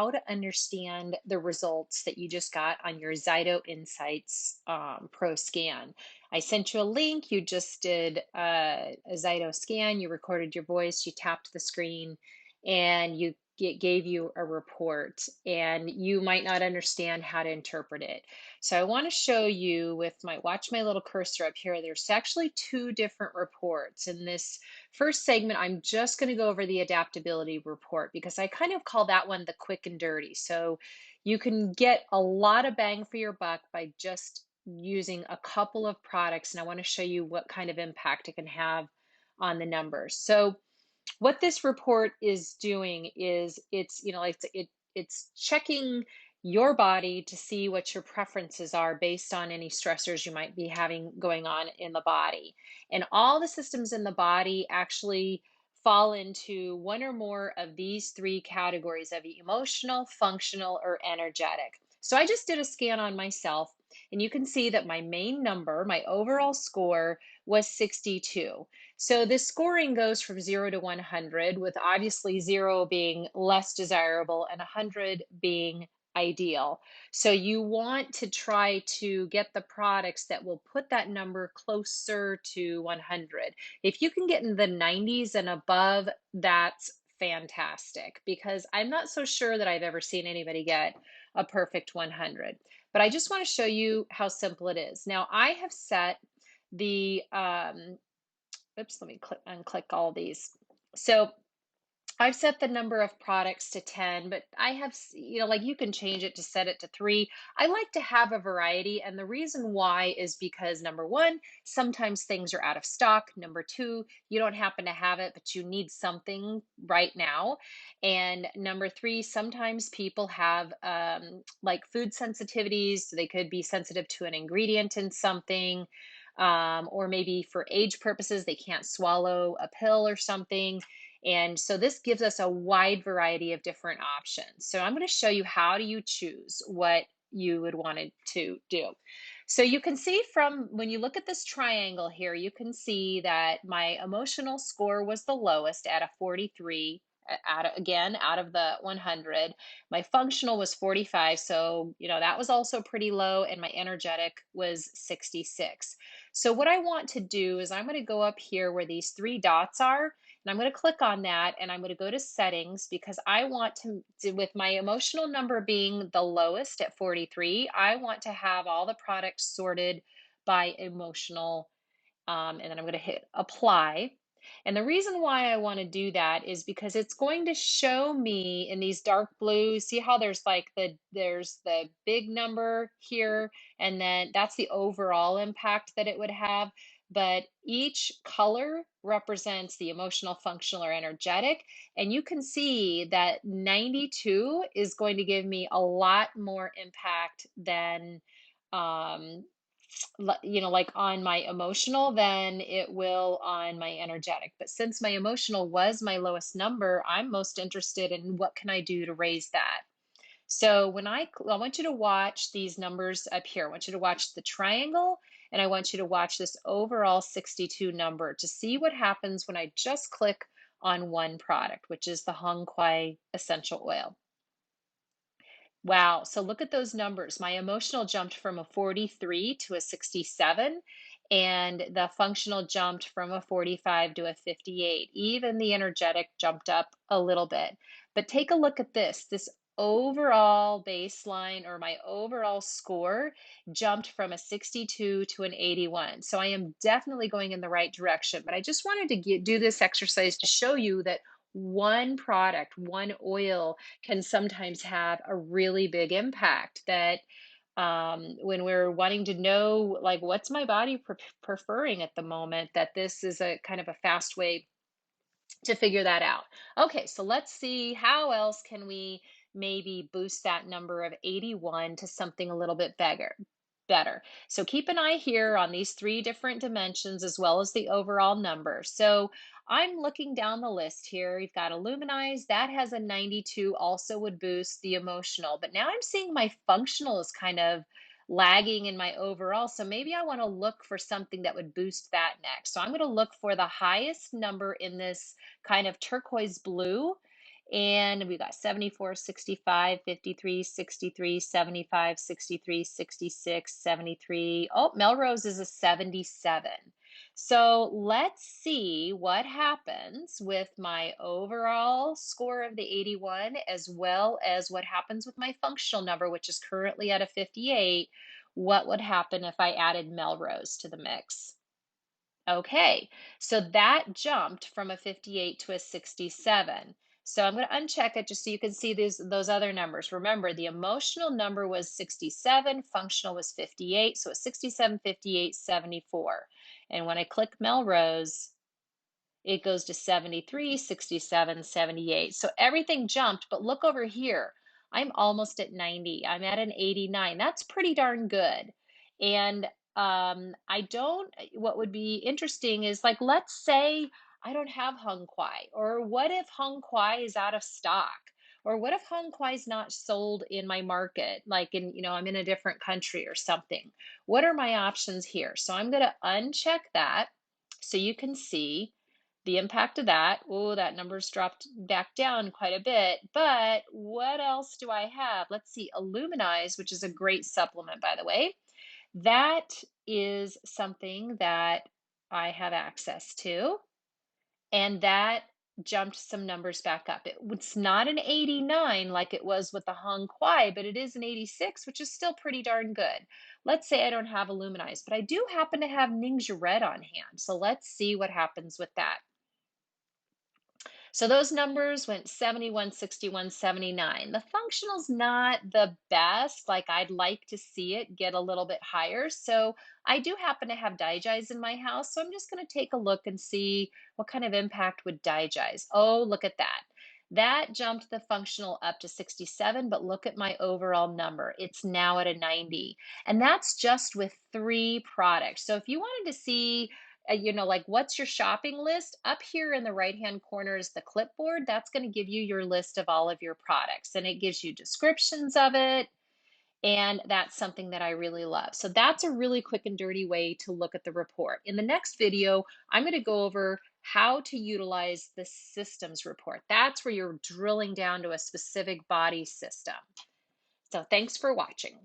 how to understand the results that you just got on your Zyto Insights Pro scan. I sent you a link. You just did a Zyto scan. You recorded your voice. You tapped the screen, and it gave you a report. And you might not understand how to interpret it. So I want to show you with watch my little cursor up here. There's actually two different reports in this first segment. I'm just going to go over the adaptability report because I kind of call that one the quick and dirty. So you can get a lot of bang for your buck by just using a couple of products. And I want to show you what kind of impact it can have on the numbers. So what this report is doing is it's checking your body to see what your preferences are based on any stressors you might be having going on in the body. And all the systems in the body actually fall into one or more of these three categories of emotional, functional, or energetic. So I just did a scan on myself, and you can see that my main number, my overall score, was 62. So this scoring goes from 0 to 100, with obviously 0 being less desirable and 100 being ideal. So you want to try to get the products that will put that number closer to 100. If you can get in the 90s and above, that's fantastic, because I'm not so sure that I've ever seen anybody get a perfect 100. But I just want to show you how simple it is. Now I have set the oops, let me unclick all these. So I've set the number of products to 10, but I have, like you can change it to set it to 3. I like to have a variety. And the reason why is because number one, sometimes things are out of stock. Number two, you don't happen to have it, but you need something right now. And number three, sometimes people have like food sensitivities. So they could be sensitive to an ingredient in something. Or maybe for age purposes, they can't swallow a pill or something. And so this gives us a wide variety of different options. So I'm going to show you how do you choose what you would want it to do. So you can see from when you look at this triangle here, you can see that my emotional score was the lowest at a 43. Out of the 100. My functional was 45, so that was also pretty low, and my energetic was 66. So what I want to do is I'm going to go up here where these three dots are, and I'm going to click on that, and I'm going to go to settings, because I want with my emotional number being the lowest at 43, I want to have all the products sorted by emotional, and then I'm going to hit apply. And the reason why I want to do that is because it's going to show me in these dark blues. See how there's the big number here, and then that's the overall impact that it would have. But each color represents the emotional, functional, or energetic. And you can see that 92 is going to give me a lot more impact than um, like on my emotional than it will on my energetic. But since my emotional was my lowest number, I'm most interested in what can I do to raise that. So I want you to watch these numbers up here. I want you to watch the triangle, and I want you to watch this overall 62 number to see what happens when I just click on one product, which is the Hong Kwai essential oil. Wow. So look at those numbers. My emotional jumped from a 43 to a 67, and the functional jumped from a 45 to a 58. Even the energetic jumped up a little bit. But take a look at this. This overall baseline, or my overall score, jumped from a 62 to an 81. So I am definitely going in the right direction. But I just wanted to do this exercise to show you that one product, one oil, can sometimes have a really big impact. That when we're wanting to know, like, what's my body preferring at the moment, that this is a kind of a fast way to figure that out. Okay, so let's see how else can we maybe boost that number of 81 to something a little bit better. So keep an eye here on these three different dimensions as well as the overall number. So I'm looking down the list here. You've got Illuminize, that has a 92, also would boost the emotional. But now I'm seeing my functional is kind of lagging in my overall. So maybe I want to look for something that would boost that next. So I'm going to look for the highest number in this kind of turquoise blue. And we got 74, 65, 53, 63, 75, 63, 66, 73. Oh, Melrose is a 77. So let's see what happens with my overall score of the 81, as well as what happens with my functional number, which is currently at a 58. What would happen if I added Melrose to the mix? Okay, so that jumped from a 58 to a 67. So I'm going to uncheck it just so you can see those other numbers. Remember, the emotional number was 67, functional was 58, so it's 67, 58, 74. And when I click Melrose, it goes to 73, 67, 78. So everything jumped, but look over here. I'm almost at 90. I'm at an 89. That's pretty darn good. And I don't, what would be interesting is like, let's say I don't have Hung Kwai, or what if Hung Kwai is out of stock? Or what if Hung Kwai is not sold in my market? Like I'm in a different country or something. What are my options here? So I'm going to uncheck that so you can see the impact of that. Oh, that number's dropped back down quite a bit. But what else do I have? Let's see, Illuminize, which is a great supplement, by the way. That is something that I have access to, and that jumped some numbers back up. It's not an 89 like it was with the Hong Kwai, but it is an 86, which is still pretty darn good. Let's say I don't have Illuminize, but I do happen to have Ningxia Red on hand. So let's see what happens with that. So those numbers went 71, 61, 79. The functional's not the best. Like I'd like to see it get a little bit higher. So I do happen to have Digize in my house. So I'm just going to take a look and see what kind of impact would Digize. Oh, look at that. That jumped the functional up to 67, but look at my overall number. It's now at a 90. And that's just with 3 products. So if you wanted to see like what's your shopping list? Up here in the right hand corner is the clipboard. That's going to give you your list of all of your products, and it gives you descriptions of it. And that's something that I really love. So that's a really quick and dirty way to look at the report. In the next video, I'm going to go over how to utilize the systems report. That's where you're drilling down to a specific body system. So thanks for watching.